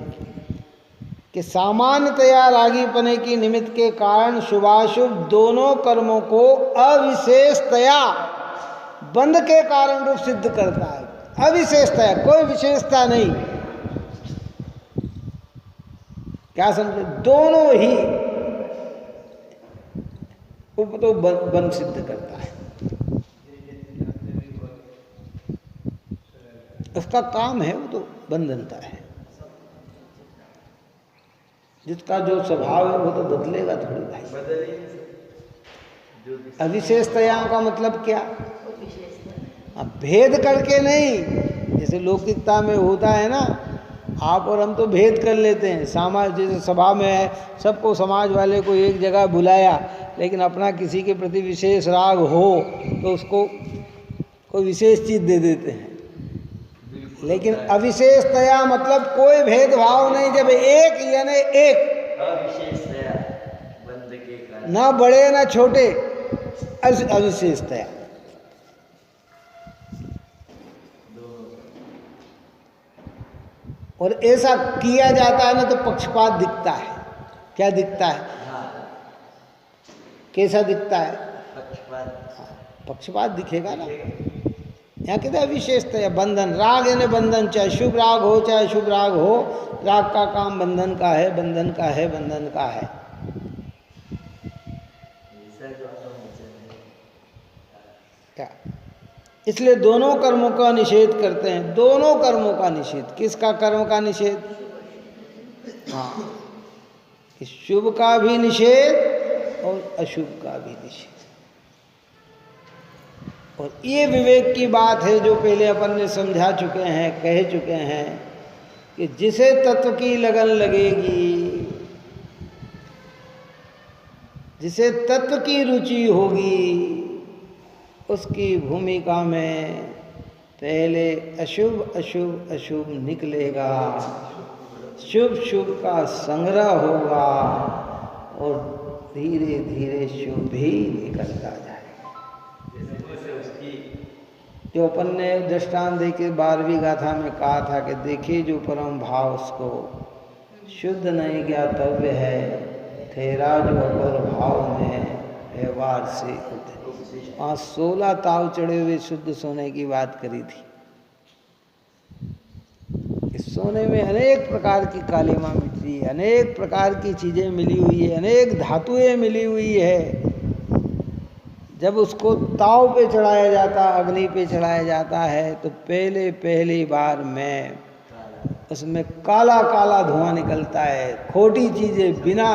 कि सामान्यतया रागीपने की निमित्त के कारण शुभाशुभ दोनों कर्मों को अविशेषतया बंध के कारण रूप सिद्ध करता है। अविशेषतया, कोई विशेषता नहीं। क्या समझे? दोनों ही तो बंध सिद्ध करता है। उसका काम है, वो तो बंधनता है। जिसका जो स्वभाव है वो तो बदलेगा थोड़ी भाई। अविशेषतया का मतलब क्या? अब भेद करके नहीं, जैसे लौकिकता में होता है ना आप और हम तो भेद कर लेते हैं। समाज जैसे सभा में है, सबको समाज वाले को एक जगह बुलाया, लेकिन अपना किसी के प्रति विशेष राग हो तो उसको कोई विशेष चीज़ दे देते हैं। लेकिन अविशेषतया मतलब कोई भेदभाव नहीं, जब एक यानी एक, ना बड़े ना छोटे, अविशेषतया। और ऐसा किया जाता है ना तो पक्षपात दिखता है। क्या दिखता है? कैसा दिखता है? पक्षपात दिखेगा ना। यहाँ कहते हैं अविशेषतया बंधन, राग यानी बंधन, चाहे शुभ राग हो चाहे शुभ राग हो, राग का काम बंधन का है, बंधन का है, बंधन का है। क्या? इसलिए दोनों कर्मों का निषेध करते हैं, दोनों कर्मों का निषेध। किसका कर्म का निषेध? हाँ, शुभ का भी निषेध और अशुभ का भी निषेध। और ये विवेक की बात है जो पहले अपन ने समझा चुके हैं, कह चुके हैं कि जिसे तत्व की लगन लगेगी, जिसे तत्व की रुचि होगी, उसकी भूमिका में पहले अशुभ अशुभ अशुभ निकलेगा, शुभ शुभ का संग्रह होगा और धीरे धीरे शुभ भी निकलता जाएगा। जो अपन ने दृष्टांत देके 12वीं गाथा में कहा था कि देखिए जो परम भाव उसको शुद्ध नहीं ज्ञातव्य है, तेरा जो अपर भाव में व्यवहार से उठे। वहाँ 16 ताव चढ़े हुए शुद्ध सोने की बात करी थी। इस सोने में अनेक प्रकार की कालीमा मिट्टी, अनेक प्रकार की चीजें मिली हुई है, अनेक धातुएं मिली हुई है। जब उसको ताव पे चढ़ाया जाता, अग्नि पे चढ़ाया जाता है, तो पहली बार में उसमें काला काला धुआं निकलता है। खोटी चीजें, बिना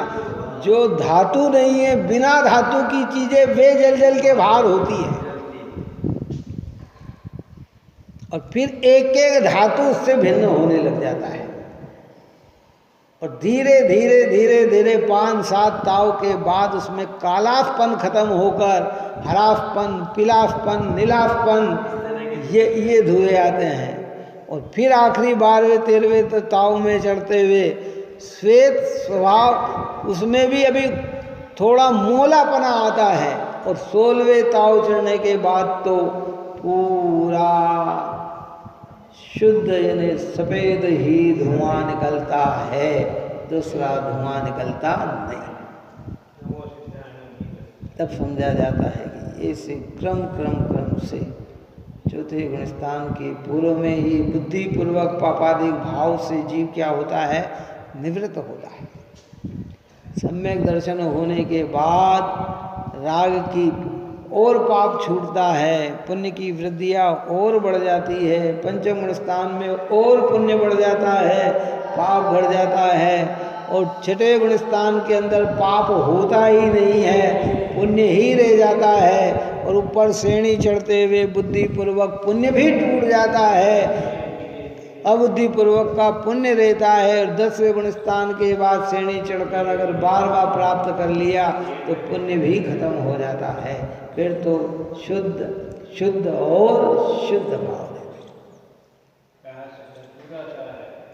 जो धातु नहीं है, बिना धातु की चीजें वे जल जल के बाहर होती है। और फिर एक एक धातु उससे भिन्न होने लग जाता है। और धीरे धीरे धीरे धीरे 5-7 ताव के बाद उसमें कालापन खत्म होकर हरापन, पीलापन, नीलापन, ये धुएं आते हैं। और फिर आखिरी 12वें 13वें ताव में चढ़ते हुए श्वेत स्वभाव, उसमें भी अभी थोड़ा मोलापना आता है। और 16वें ताव चढ़ने के बाद तो पूरा शुद्ध यानी सफेद ही धुआं निकलता है, दूसरा धुआं निकलता नहीं। तब समझा जाता है कि ऐसे क्रम क्रम क्रम से चौथे गुणस्थान के पूर्व में ही बुद्धिपूर्वक पापादिक भाव से जीव क्या होता है? निवृत्त होता है। सम्यक दर्शन होने के बाद राग की और पाप छूटता है, पुण्य की वृद्धियाँ और बढ़ जाती है, पंचम गुण स्थान में और पुण्य बढ़ जाता है, पाप बढ़ जाता है। और छठे गुण स्थान के अंदर पाप होता ही नहीं है, पुण्य ही रह जाता है। और ऊपर श्रेणी चढ़ते हुए बुद्धिपूर्वक पुण्य भी टूट जाता है, अबुद्धिपूर्वक का पुण्य रहता है। और 10वें गुण स्थान के बाद श्रेणी चढ़कर अगर 12वां प्राप्त कर लिया तो पुण्य भी खत्म हो जाता है। फिर तो शुद्ध शुद्ध और शुद्ध भाव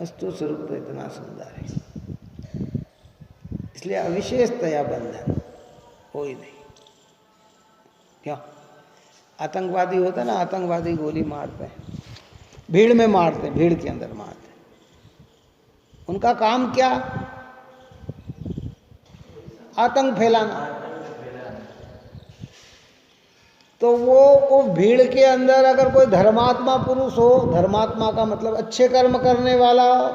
वस्तु स्वरूप तो इतना सुंदर है। इसलिए अविशेषतया बंधन कोई नहीं। क्यों? आतंकवादी होता ना, आतंकवादी गोली मारते हैं, भीड़ में मारते हैं, भीड़ के अंदर मारते हैं। उनका काम क्या? आतंक फैलाना। तो वो भीड़ के अंदर अगर कोई धर्मात्मा पुरुष हो, धर्मात्मा का मतलब अच्छे कर्म करने वाला हो,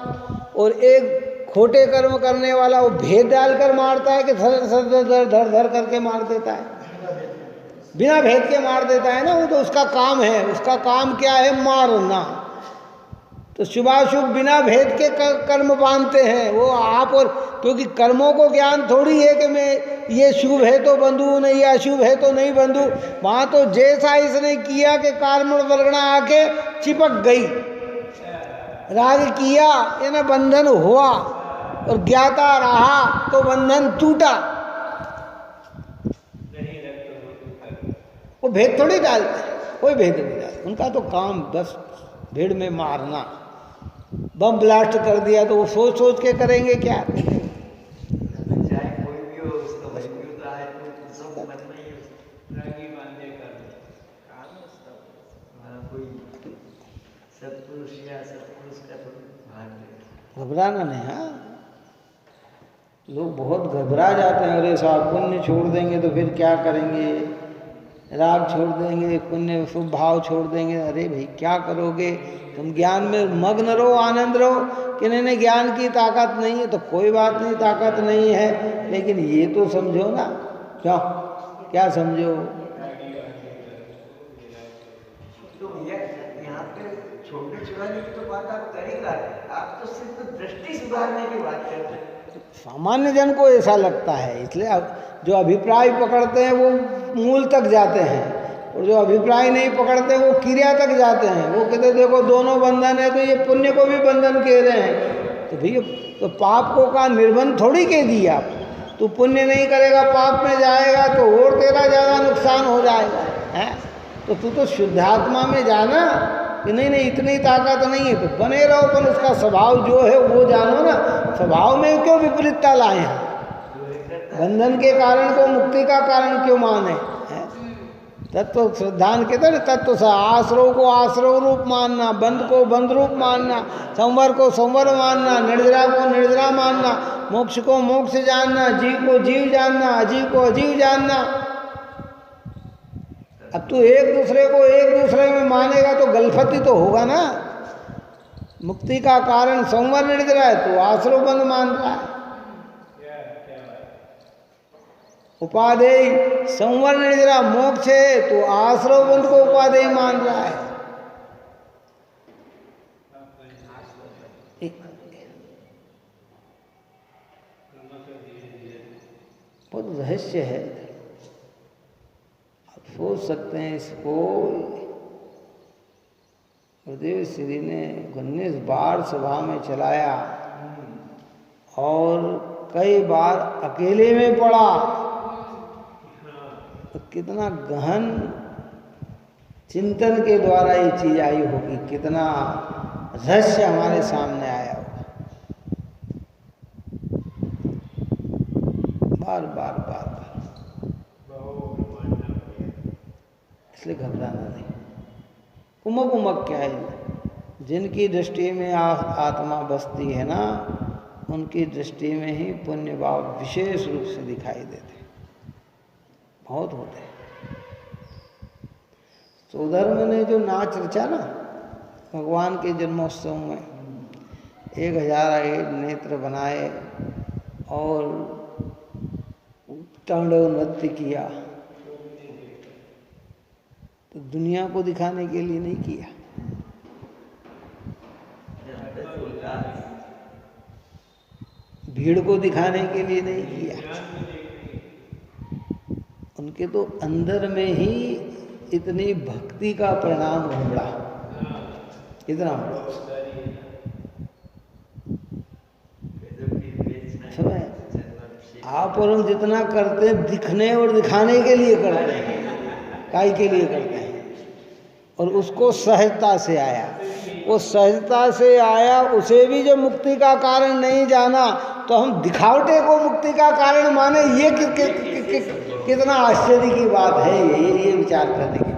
और एक खोटे कर्म करने वाला, वो भेद डालकर मारता है कि धर धर धर करके मार देता है, बिना भेद के मार देता है ना। वो तो उसका काम है, उसका काम क्या है? मारना। तो शुभाशुभ बिना भेद के कर्म बांधते हैं वो आप। और क्योंकि कर्मों को ज्ञान थोड़ी है कि मैं ये शुभ है तो बंधु, नहीं अशुभ है तो नहीं बंधु। वहाँ तो जैसा इसने किया कि कार्मण वर्गणा आके चिपक गई, राग किया यानी बंधन हुआ, और ज्ञाता रहा तो बंधन टूटा। वो भेद थोड़ी डालते हैं, कोई भेद नहीं डालते। उनका तो काम बस भीड़ में मारना। बम ब्लास्ट कर दिया तो वो सोच सोच के करेंगे क्या? चाहे कोई भी हो, उसका मजबूर होता है तो सब मन में ही रागी बांधे कर कोई सत्पुरुष या सत्पुरुष का तो भाग घबराना नहीं। हाँ, लोग बहुत घबरा जाते हैं, अरे साहब पुण्य छोड़ देंगे तो फिर क्या करेंगे, राग छोड़ देंगे, पुण्य शुभ भाव छोड़ देंगे। अरे भाई क्या करोगे? तुम ज्ञान में मग्न रहो, आनंद रहो। कि नहीं ज्ञान की ताकत नहीं है तो कोई बात नहीं, ताकत नहीं है, लेकिन ये तो समझो ना। क्यों? क्या समझो? तो भैया यहाँ पे छोड़ने छुड़ाने की तो बात आप कर ही रहे हैं, आप तो सिर्फ दृष्टि सुधारने की बात करते हैं। सामान्य जन को ऐसा लगता है, इसलिए अब जो अभिप्राय पकड़ते हैं वो मूल तक जाते हैं, और जो अभिप्राय नहीं पकड़ते वो क्रिया तक जाते हैं। वो कहते देखो दोनों बंधन है, तो ये पुण्य को भी बंधन कह रहे हैं। तो भैया तो पाप को का निर्बंध थोड़ी कह दिया आप। तू पुण्य नहीं करेगा, पाप में जाएगा तो और तेरा ज़्यादा नुकसान हो जाएगा है। तो तू तो शुद्धात्मा में जाना कि नहीं इतनी ताकत नहीं है, तो बने रहो, पर उसका स्वभाव जो है वो जानो ना। स्वभाव में क्यों विपरीतता लाए हैं? बंधन के कारण को मुक्ति का कारण क्यों माने? तत्व सिद्धांत कहते हैं तत्व से आश्रव को आश्रव रूप मानना, बंध को बंध रूप मानना, संवर को संवर मानना, निर्जरा को निर्जरा मानना, मोक्ष को मोक्ष जानना, जीव को जीव जानना, अजीव को अजीव जानना। अब तू एक दूसरे को एक दूसरे में मानेगा तो गलफती तो होगा ना। मुक्ति का कारण संवर निर्जरा है तो आश्रव बंध मान रहा है। उपादेय संवर निर्जरा मोक्ष है तो आश्रव बंध को उपादेय मान रहा है। बहुत रहस्य है, आप सोच सकते हैं इसको। गुरुदेव श्री ने 19 बार सभा में चलाया और कई बार अकेले में पढ़ा, तो कितना गहन चिंतन के द्वारा ये चीज आई होगी, कितना रहस्य हमारे सामने आया होगा। बार बार बार बार, इसलिए घबराना नहीं। कुमक उमक क्या है? जिनकी दृष्टि में आत्मा बसती है ना, उनकी दृष्टि में ही पुण्य भाव विशेष रूप से दिखाई देते, बहुत होते हैं। सौधर्म ने जो नाच रचा ना भगवान के जन्मोत्सव में, 1001 नेत्र बनाए और तांडव नृत्य किया, तो दुनिया को दिखाने के लिए नहीं किया, भीड़ को दिखाने के लिए नहीं किया। उनके तो अंदर में ही इतनी भक्ति का परिणाम उमड़ा, इतना समय आप और हम जितना करते हैं दिखने और दिखाने के लिए करते हैं, काय के लिए करते हैं। और उसको सहजता से आया, वो सहजता से आया, उसे भी जब मुक्ति का कारण नहीं जाना तो हम दिखावटे को मुक्ति का कारण माने, ये कितना आश्चर्य की बात है। ये विचार करने की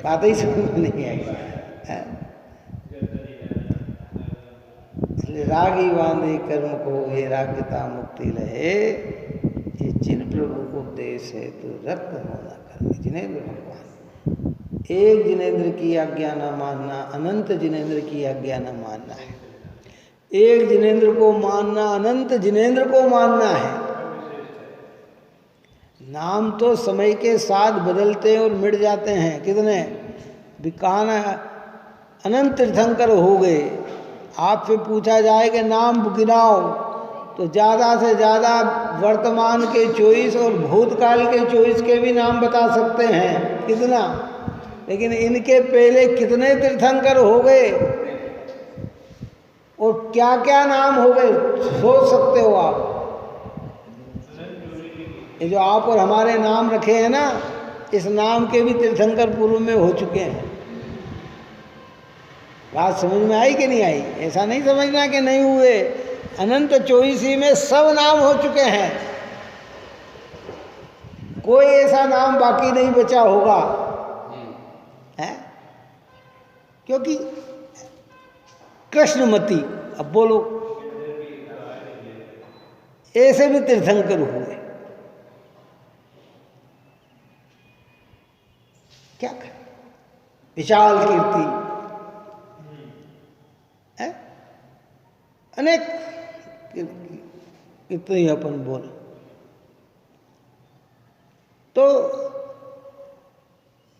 बात ही समझ में नहीं आई। रागी बांधे कर्म को हे रागता मुक्ति लहे, ये जिन प्रभु को उपदेश है तो रक्त होना कर्म। जिनेंद्र भगवान, एक जिनेंद्र की आज्ञा न मानना, अनंत जिनेंद्र की आज्ञा न मानना है। एक जिनेंद्र को मानना, अनंत जिनेंद्र को मानना है। नाम तो समय के साथ बदलते और मिट जाते हैं, कितने विकान अनंत तीर्थंकर हो गए। आपसे पूछा जाए कि नाम गिनाओ तो ज़्यादा से ज़्यादा वर्तमान के 24 और भूतकाल के 24 के भी नाम बता सकते हैं, कितना। लेकिन इनके पहले कितने तीर्थंकर हो गए, क्या क्या नाम हो गए सोच सकते हो आप। ये जो आप और हमारे नाम रखे हैं ना, इस नाम के भी तीर्थंकर पूर्व में हो चुके हैं। बात समझ में आई कि नहीं आई? ऐसा नहीं समझना कि नहीं हुए। अनंत चौईसी में सब नाम हो चुके हैं, कोई ऐसा नाम बाकी नहीं बचा होगा है, क्योंकि कृष्णमती। अब बोलो, ऐसे भी तीर्थंकर हुए, क्या करें। विशाल कीर्ति है, अनेक इतने ही अपन बोल। तो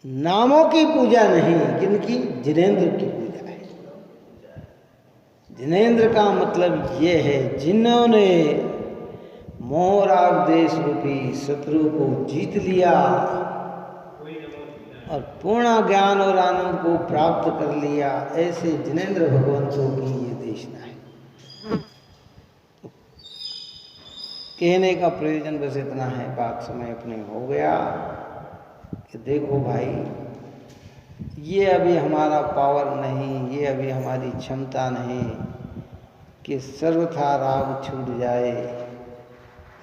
नामों की पूजा नहीं, जिनकी जिनेंद्र की पूजा है। जिनेंद्र का मतलब ये है जिन्होंने मोहराग देश रूपी शत्रु को जीत लिया और पूर्ण ज्ञान और आनंद को प्राप्त कर लिया, ऐसे जिनेंद्र भगवंतों की ये देशना है। कहने का प्रयोजन बस इतना है, बात समय अपने हो गया कि देखो भाई, ये अभी हमारा पावर नहीं, ये अभी हमारी क्षमता नहीं कि सर्वथा राग छूट जाए,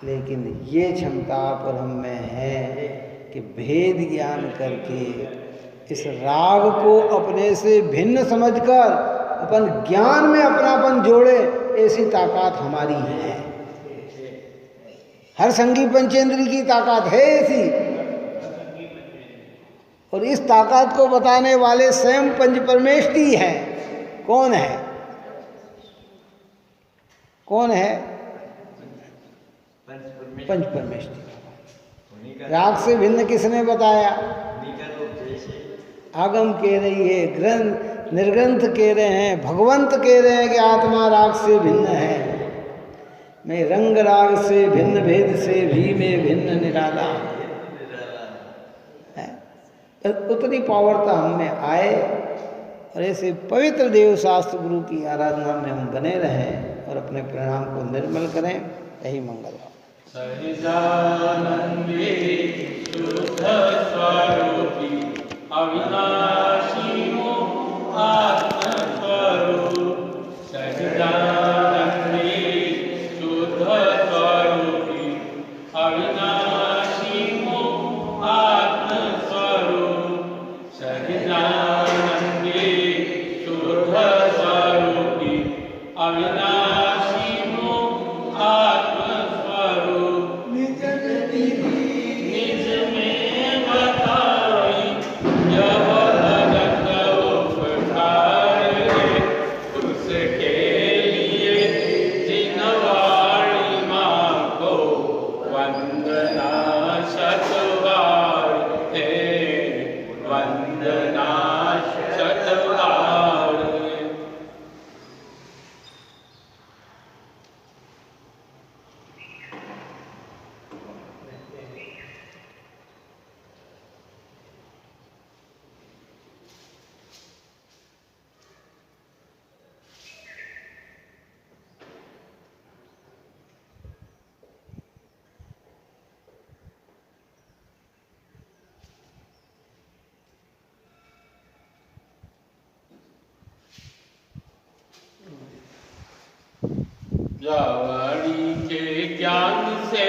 लेकिन ये क्षमता पर हम में है कि भेद ज्ञान करके इस राग को अपने से भिन्न समझकर अपन ज्ञान में अपनापन जोड़े, ऐसी ताकत हमारी है। हर संगी पंचेंद्री की ताकत है ऐसी, और इस ताकत को बताने वाले स्वयं पंच परमेष्ठी हैं। कौन है? कौन है? पंच परमेष्ठी। राग से भिन्न किसने बताया? आगम कह रही है, ग्रंथ निर्ग्रंथ कह रहे हैं, भगवंत कह रहे हैं कि आत्मा राग से भिन्न है। मैं रंग राग से भिन्न भेद से भी मैं भिन्न निराला है। उतनी पावरता हम में आए और ऐसे पवित्र देव शास्त्र गुरु की आराधना में हम बने रहें और अपने परिणाम को निर्मल करें। यही मंगल हो। सहिजानंदे शुद्ध स्वरूपी अविनाशी मोह आत्म स्वरूप। सहिजानंदे शुद्ध स्वरूपी अविनाशी मोह आत्म स्वरूप। सहिजानंदे शुद्ध स्वरूपी अविनाशी मोह आत्म वाणी के ज्ञान से